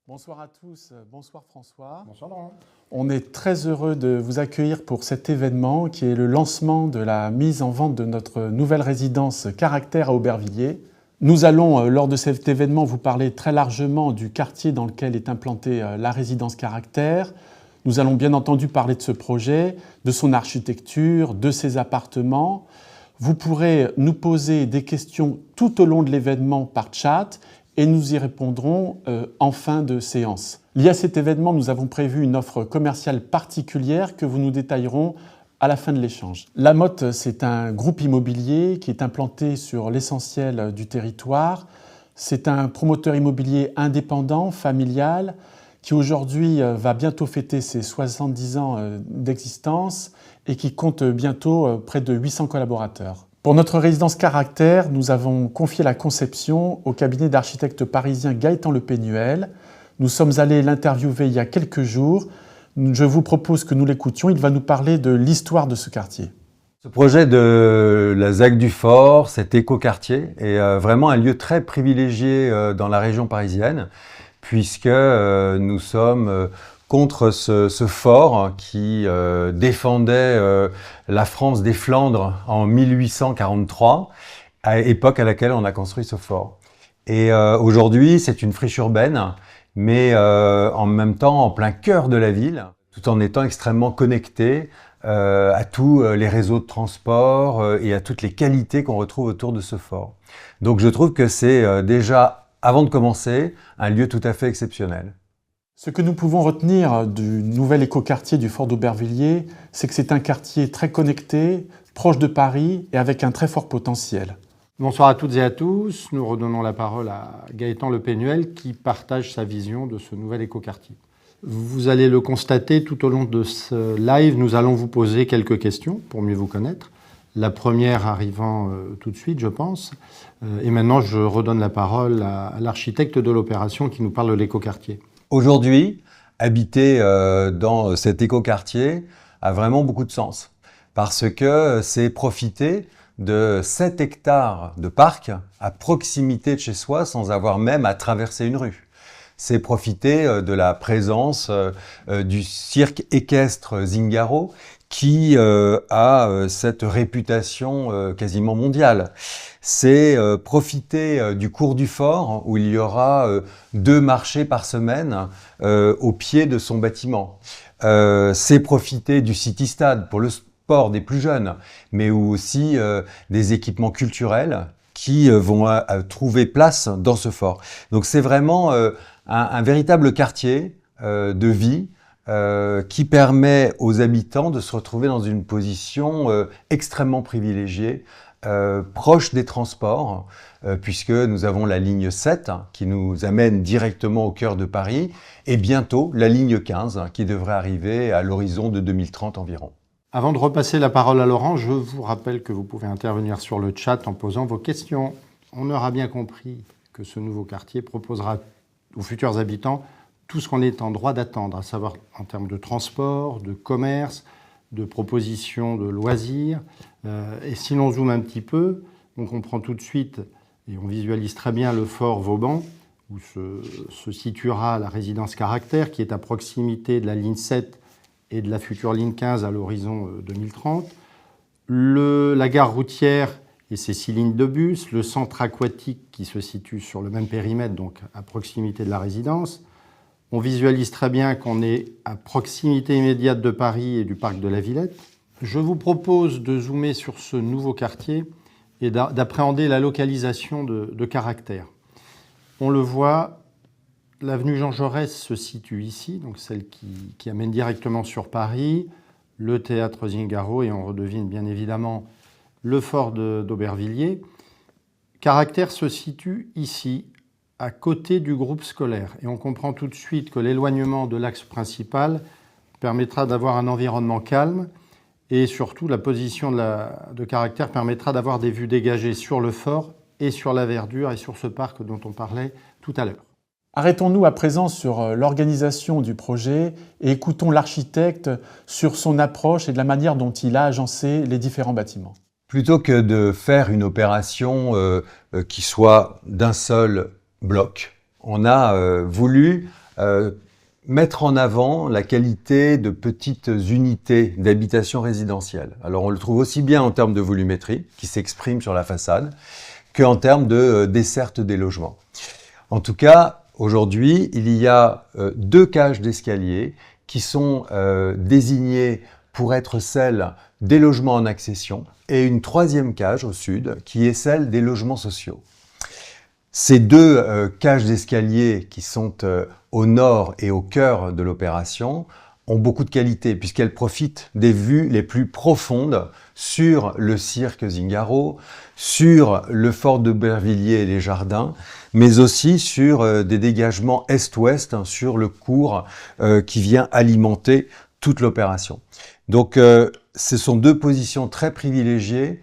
Bonsoir à tous, bonsoir François. Bonsoir Laurent. On est très heureux de vous accueillir pour cet événement qui est le lancement de la mise en vente de notre nouvelle résidence Caractère à Aubervilliers. Nous allons, lors de cet événement, vous parler très largement du quartier dans lequel est implantée la résidence Caractère. Nous allons bien entendu parler de ce projet, de son architecture, de ses appartements. Vous pourrez nous poser des questions tout au long de l'événement par chat et nous y répondrons en fin de séance. Lié à cet événement, nous avons prévu une offre commerciale particulière que vous nous détaillerons à la fin de l'échange. La Motte, c'est un groupe immobilier qui est implanté sur l'essentiel du territoire. C'est un promoteur immobilier indépendant, familial, qui aujourd'hui va bientôt fêter ses 70 ans d'existence et qui compte bientôt près de 800 collaborateurs. Pour notre résidence Caractère, nous avons confié la conception au cabinet d'architecte parisien Gaëtan Le Pénuel. Nous sommes allés l'interviewer il y a quelques jours. Je vous propose que nous l'écoutions. Il va nous parler de l'histoire de ce quartier. Ce projet de la ZAC du Fort, cet écoquartier, est vraiment un lieu très privilégié dans la région parisienne, puisque nous sommes contre ce fort qui défendait la France des Flandres en 1843, à l'époque à laquelle on a construit ce fort. Et aujourd'hui, c'est une friche urbaine, mais en même temps en plein cœur de la ville, tout en étant extrêmement connecté à tous les réseaux de transport et à toutes les qualités qu'on retrouve autour de ce fort. Donc je trouve que c'est déjà, avant de commencer, un lieu tout à fait exceptionnel. Ce que nous pouvons retenir du nouvel écoquartier du Fort d'Aubervilliers, c'est que c'est un quartier très connecté, proche de Paris et avec un très fort potentiel. Bonsoir à toutes et à tous. Nous redonnons la parole à Gaëtan Le Pénuel qui partage sa vision de ce nouvel écoquartier. Vous allez le constater tout au long de ce live, nous allons vous poser quelques questions pour mieux vous connaître. La première arrivant tout de suite, je pense. Et maintenant, je redonne la parole à l'architecte de l'opération qui nous parle de l'écoquartier. Aujourd'hui, habiter dans cet écoquartier a vraiment beaucoup de sens parce que c'est profiter de 7 hectares de parc à proximité de chez soi sans avoir même à traverser une rue. C'est profiter de la présence du cirque équestre Zingaro qui a cette réputation quasiment mondiale. C'est profiter du cours du fort où il y aura 2 marchés par semaine au pied de son bâtiment. C'est profiter du City Stade pour le sport des plus jeunes, mais aussi des équipements culturels qui vont trouver place dans ce fort. Donc c'est vraiment un véritable quartier de vie qui permet aux habitants de se retrouver dans une position extrêmement privilégiée, proche des transports, puisque nous avons la ligne 7 qui nous amène directement au cœur de Paris, et bientôt la ligne 15 qui devrait arriver à l'horizon de 2030 environ. Avant de repasser la parole à Laurent, je vous rappelle que vous pouvez intervenir sur le chat en posant vos questions. On aura bien compris que ce nouveau quartier proposera aux futurs habitants tout ce qu'on est en droit d'attendre, à savoir en termes de transport, de commerce, de propositions de loisirs. Et si l'on zoome un petit peu, on comprend tout de suite, et on visualise très bien le fort Vauban, où se situera la résidence Caractère, qui est à proximité de la ligne 7 et de la future ligne 15 à l'horizon 2030. La gare routière et ses 6 lignes de bus, le centre aquatique qui se situe sur le même périmètre, donc à proximité de la résidence. On visualise très bien qu'on est à proximité immédiate de Paris et du parc de la Villette. Je vous propose de zoomer sur ce nouveau quartier et d'appréhender la localisation de Caractère. On le voit, l'avenue Jean Jaurès se situe ici, donc celle qui amène directement sur Paris, le théâtre Zingaro, et on redevine bien évidemment le fort d'Aubervilliers. Caractère se situe ici, à côté du groupe scolaire. Et on comprend tout de suite que l'éloignement de l'axe principal permettra d'avoir un environnement calme et surtout la position de Caractère permettra d'avoir des vues dégagées sur le fort et sur la verdure et sur ce parc dont on parlait tout à l'heure. Arrêtons-nous à présent sur l'organisation du projet et écoutons l'architecte sur son approche et de la manière dont il a agencé les différents bâtiments. Plutôt que de faire une opération qui soit d'un seul bloc, on a voulu mettre en avant la qualité de petites unités d'habitation résidentielle. Alors on le trouve aussi bien en termes de volumétrie, qui s'exprime sur la façade, qu'en termes de desserte des logements. En tout cas, aujourd'hui, il y a 2 cages d'escalier qui sont désignées pour être celles des logements en accession et une 3e cage au sud qui est celle des logements sociaux. Ces 2 cages d'escalier qui sont au nord et au cœur de l'opération ont beaucoup de qualité puisqu'elles profitent des vues les plus profondes sur le cirque Zingaro, sur le fort d'Aubervilliers et les jardins, mais aussi sur des dégagements est-ouest, sur le cours qui vient alimenter toute l'opération. Donc ce sont 2 positions très privilégiées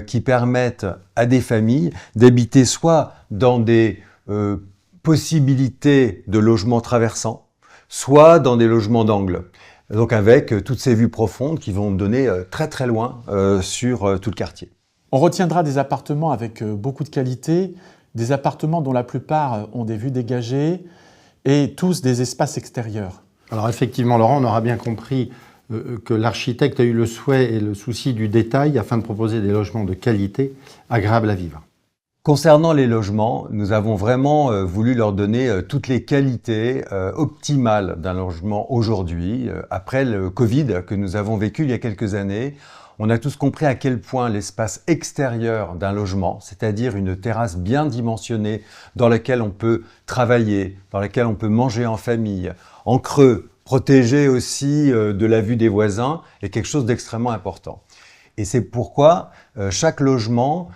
qui permettent à des familles d'habiter soit dans des possibilités de logements traversants, soit dans des logements d'angle. Donc avec toutes ces vues profondes qui vont donner très très loin sur tout le quartier. On retiendra des appartements avec beaucoup de qualité, des appartements dont la plupart ont des vues dégagées et tous des espaces extérieurs. Alors effectivement, Laurent, on aura bien compris que l'architecte a eu le souhait et le souci du détail afin de proposer des logements de qualité, agréables à vivre. Concernant les logements, nous avons vraiment voulu leur donner toutes les qualités optimales d'un logement aujourd'hui. Après le Covid que nous avons vécu il y a quelques années, on a tous compris à quel point l'espace extérieur d'un logement, c'est-à-dire une terrasse bien dimensionnée dans laquelle on peut travailler, dans laquelle on peut manger en famille, en creux, protégé aussi de la vue des voisins, est quelque chose d'extrêmement important. Et c'est pourquoi chaque logement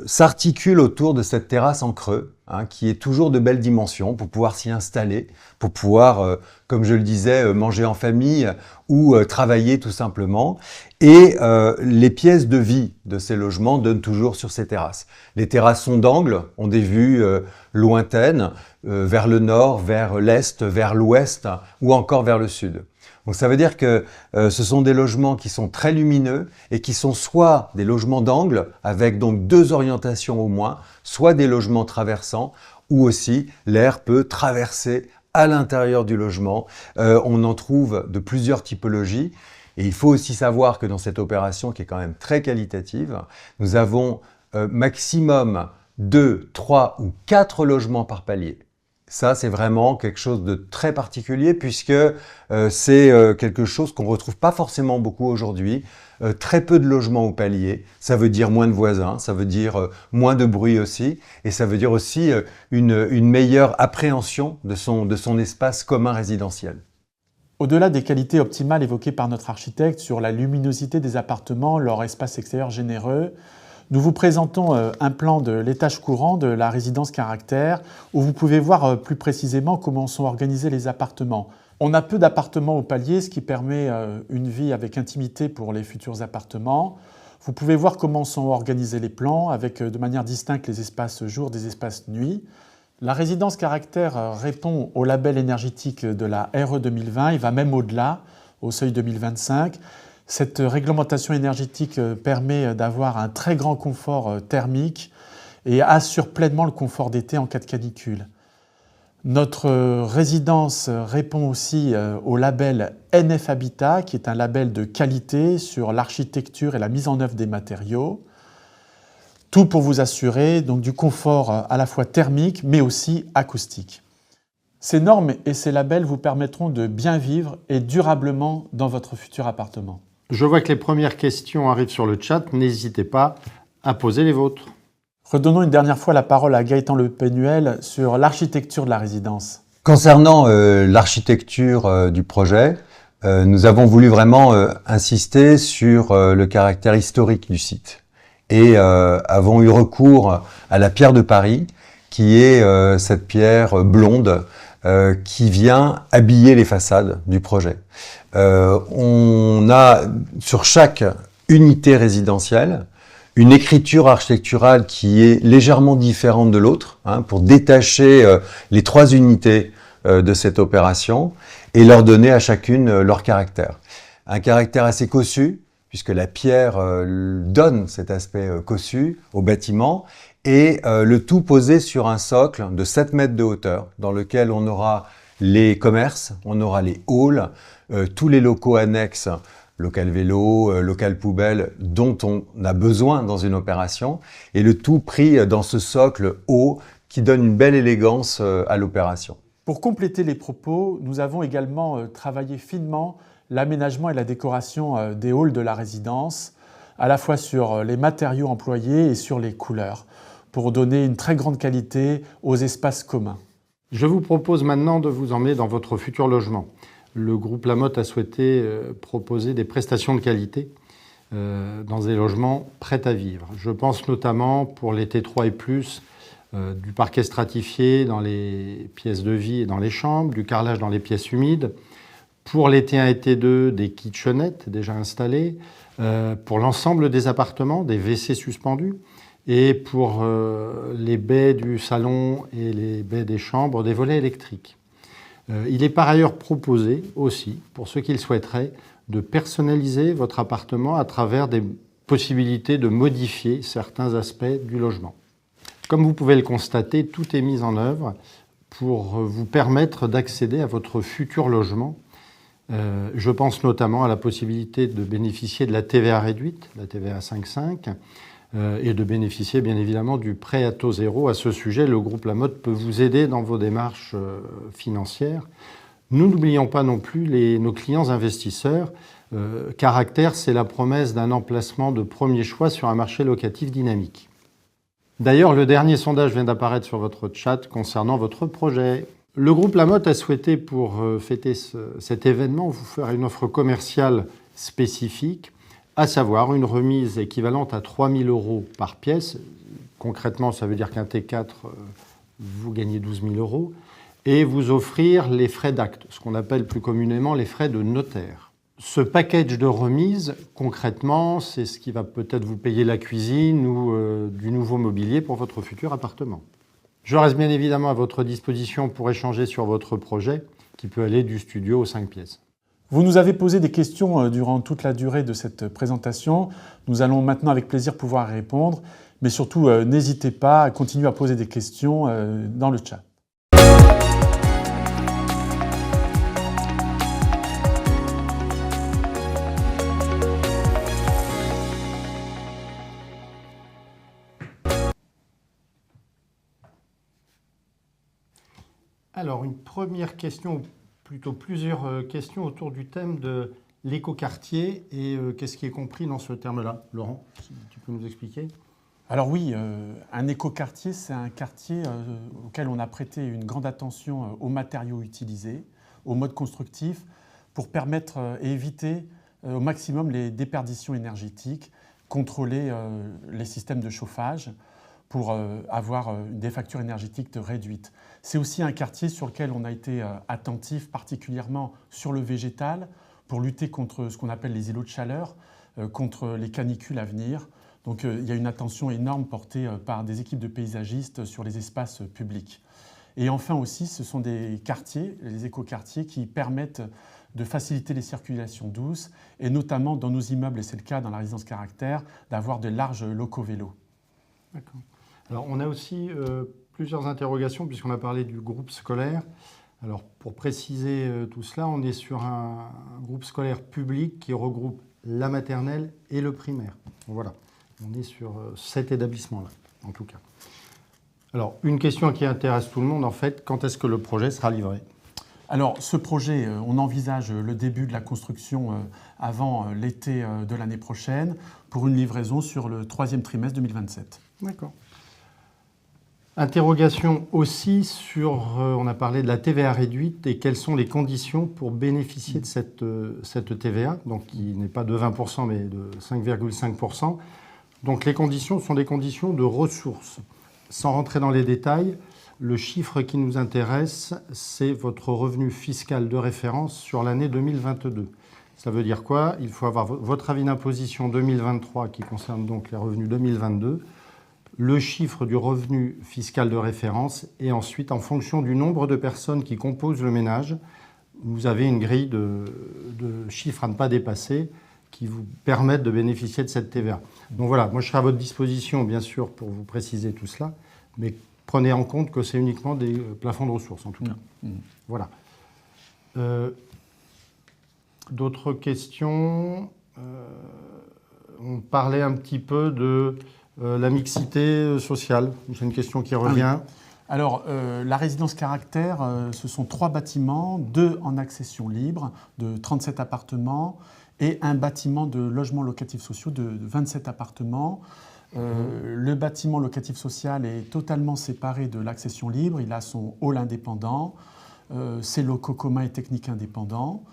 s'articule autour de cette terrasse en creux, qui est toujours de belles dimensions pour pouvoir s'y installer, pour pouvoir, comme je le disais, manger en famille ou travailler tout simplement. Et les pièces de vie de ces logements donnent toujours sur ces terrasses. Les terrasses sont d'angle, ont des vues lointaines, vers le nord, vers l'est, vers l'ouest ou encore vers le sud. Donc ça veut dire que ce sont des logements qui sont très lumineux et qui sont soit des logements d'angle avec donc 2 orientations au moins, soit des logements traversants où aussi l'air peut traverser à l'intérieur du logement. On en trouve de plusieurs typologies et il faut aussi savoir que dans cette opération qui est quand même très qualitative, nous avons maximum 2, 3 ou 4 logements par palier. Ça, c'est vraiment quelque chose de très particulier puisque c'est quelque chose qu'on ne retrouve pas forcément beaucoup aujourd'hui. Très peu de logements au palier, ça veut dire moins de voisins, ça veut dire moins de bruit aussi, et ça veut dire aussi une meilleure appréhension de son espace commun résidentiel. Au-delà des qualités optimales évoquées par notre architecte sur la luminosité des appartements, leur espace extérieur généreux, nous vous présentons un plan de l'étage courant de la résidence Caractère où vous pouvez voir plus précisément comment sont organisés les appartements. On a peu d'appartements au palier, ce qui permet une vie avec intimité pour les futurs appartements. Vous pouvez voir comment sont organisés les plans avec de manière distincte les espaces jour des espaces nuit. La résidence Caractère répond au label énergétique de la RE 2020 et va même au-delà, au seuil 2025. Cette réglementation énergétique permet d'avoir un très grand confort thermique et assure pleinement le confort d'été en cas de canicule. Notre résidence répond aussi au label NF Habitat, qui est un label de qualité sur l'architecture et la mise en œuvre des matériaux. Tout pour vous assurer donc, du confort à la fois thermique mais aussi acoustique. Ces normes et ces labels vous permettront de bien vivre et durablement dans votre futur appartement. Je vois que les premières questions arrivent sur le chat. N'hésitez pas à poser les vôtres. Redonnons une dernière fois la parole à Gaëtan Le Pénuel sur l'architecture de la résidence. Concernant l'architecture du projet, nous avons voulu vraiment insister sur le caractère historique du site et avons eu recours à la pierre de Paris, qui est cette pierre blonde qui vient habiller les façades du projet. On a sur chaque unité résidentielle une écriture architecturale qui est légèrement différente de l'autre, pour détacher les 3 unités de cette opération et leur donner à chacune leur caractère. Un caractère assez cossu, puisque la pierre donne cet aspect cossu au bâtiment, et le tout posé sur un socle de 7 mètres de hauteur, dans lequel on aura les commerces, on aura les halls, tous les locaux annexes, local vélo, local poubelle, dont on a besoin dans une opération, et le tout pris dans ce socle haut qui donne une belle élégance à l'opération. Pour compléter les propos, nous avons également travaillé finement l'aménagement et la décoration des halls de la résidence, à la fois sur les matériaux employés et sur les couleurs, pour donner une très grande qualité aux espaces communs. Je vous propose maintenant de vous emmener dans votre futur logement. Le groupe Lamotte a souhaité proposer des prestations de qualité dans des logements prêts à vivre. Je pense notamment pour les T3 et plus, du parquet stratifié dans les pièces de vie et dans les chambres, du carrelage dans les pièces humides, pour les T1 et T2, des kitchenettes déjà installées, pour l'ensemble des appartements, des WC suspendus, et pour les baies du salon et les baies des chambres, des volets électriques. Il est par ailleurs proposé aussi, pour ceux qui le souhaiteraient, de personnaliser votre appartement à travers des possibilités de modifier certains aspects du logement. Comme vous pouvez le constater, tout est mis en œuvre pour vous permettre d'accéder à votre futur logement. Je pense notamment à la possibilité de bénéficier de la TVA réduite, la TVA 5,5, et de bénéficier bien évidemment du prêt à taux zéro. À ce sujet, le groupe Lamotte peut vous aider dans vos démarches financières. Nous n'oublions pas non plus nos clients investisseurs. Caractère, c'est la promesse d'un emplacement de premier choix sur un marché locatif dynamique. D'ailleurs, le dernier sondage vient d'apparaître sur votre chat concernant votre projet. Le groupe Lamotte a souhaité, pour fêter cet événement, vous faire une offre commerciale spécifique, à savoir une remise équivalente à 3 000 € par pièce. Concrètement, ça veut dire qu'un T4, vous gagnez 12 000 €, et vous offrir les frais d'acte, ce qu'on appelle plus communément les frais de notaire. Ce package de remise, concrètement, c'est ce qui va peut-être vous payer la cuisine ou du nouveau mobilier pour votre futur appartement. Je reste bien évidemment à votre disposition pour échanger sur votre projet, qui peut aller du studio aux 5 pièces. Vous nous avez posé des questions durant toute la durée de cette présentation. Nous allons maintenant avec plaisir pouvoir y répondre, mais surtout n'hésitez pas à continuer à poser des questions dans le chat. Alors, une première question, ou plutôt plusieurs questions autour du thème de l'écoquartier et qu'est-ce qui est compris dans ce terme-là. Laurent, si tu peux nous expliquer? Alors oui, un écoquartier, c'est un quartier auquel on a prêté une grande attention aux matériaux utilisés, aux modes constructifs, pour permettre et éviter au maximum les déperditions énergétiques, contrôler les systèmes de chauffage, pour avoir des factures énergétiques réduites. C'est aussi un quartier sur lequel on a été attentif, particulièrement sur le végétal, pour lutter contre ce qu'on appelle les îlots de chaleur, contre les canicules à venir. Donc il y a une attention énorme portée par des équipes de paysagistes sur les espaces publics. Et enfin aussi, ce sont des quartiers, les écoquartiers, qui permettent de faciliter les circulations douces, et notamment dans nos immeubles, et c'est le cas dans la résidence Caractère, d'avoir de larges locaux vélos. D'accord. Alors, on a aussi plusieurs interrogations, puisqu'on a parlé du groupe scolaire. Alors, pour préciser tout cela, on est sur un groupe scolaire public qui regroupe la maternelle et le primaire. Voilà, on est sur cet établissement-là, en tout cas. Alors, une question qui intéresse tout le monde, en fait, quand est-ce que le projet sera livré? Alors, ce projet, on envisage le début de la construction avant l'été de l'année prochaine, pour une livraison sur le 3e trimestre 2027. D'accord. Interrogation aussi sur, on a parlé de la TVA réduite et quelles sont les conditions pour bénéficier de cette TVA, donc qui n'est pas de 20% mais de 5,5%. Donc les conditions sont des conditions de ressources. Sans rentrer dans les détails, le chiffre qui nous intéresse, c'est votre revenu fiscal de référence sur l'année 2022. Ça veut dire quoi? Il faut avoir votre avis d'imposition 2023 qui concerne donc les revenus 2022, le chiffre du revenu fiscal de référence et ensuite, en fonction du nombre de personnes qui composent le ménage, vous avez une grille de chiffres à ne pas dépasser qui vous permettent de bénéficier de cette TVA. Donc voilà, moi je serai à votre disposition bien sûr pour vous préciser tout cela, mais prenez en compte que c'est uniquement des plafonds de ressources en tout cas. Voilà. D'autres questions? On parlait un petit peu de la mixité sociale. C'est une question qui revient. Oui. Alors, la résidence caractère, ce sont 3 bâtiments, 2 en accession libre de 37 appartements et un bâtiment de logements locatifs sociaux de 27 appartements. Le bâtiment locatif social est totalement séparé de l'accession libre. Il a son hall indépendant, ses locaux communs et techniques indépendants.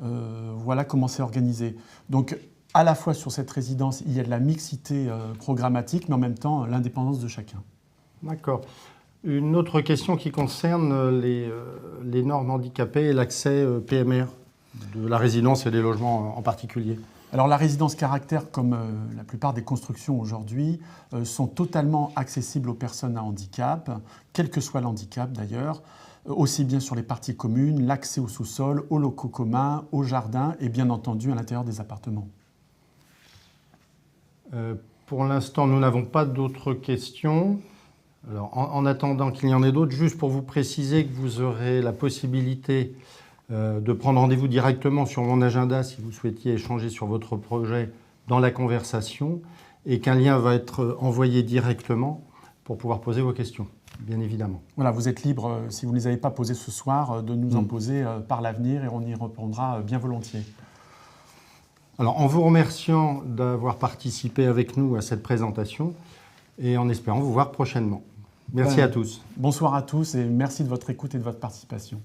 Voilà comment c'est organisé. Donc, à la fois sur cette résidence, il y a de la mixité programmatique, mais en même temps l'indépendance de chacun. D'accord. Une autre question qui concerne les normes handicapées et l'accès PMR de la résidence et des logements en particulier. Alors la résidence caractère, comme la plupart des constructions aujourd'hui, sont totalement accessibles aux personnes à handicap, quel que soit l'handicap d'ailleurs, aussi bien sur les parties communes, l'accès au sous-sol, aux locaux communs, au jardin et bien entendu à l'intérieur des appartements. Pour l'instant, nous n'avons pas d'autres questions. Alors, en attendant qu'il y en ait d'autres, juste pour vous préciser que vous aurez la possibilité de prendre rendez-vous directement sur mon agenda si vous souhaitiez échanger sur votre projet dans la conversation et qu'un lien va être envoyé directement pour pouvoir poser vos questions, bien évidemment. Voilà, vous êtes libre, si vous ne les avez pas posées ce soir, de nous en poser par l'avenir et on y répondra bien volontiers. Alors, en vous remerciant d'avoir participé avec nous à cette présentation et en espérant vous voir prochainement. Merci à tous. Bonsoir à tous et merci de votre écoute et de votre participation.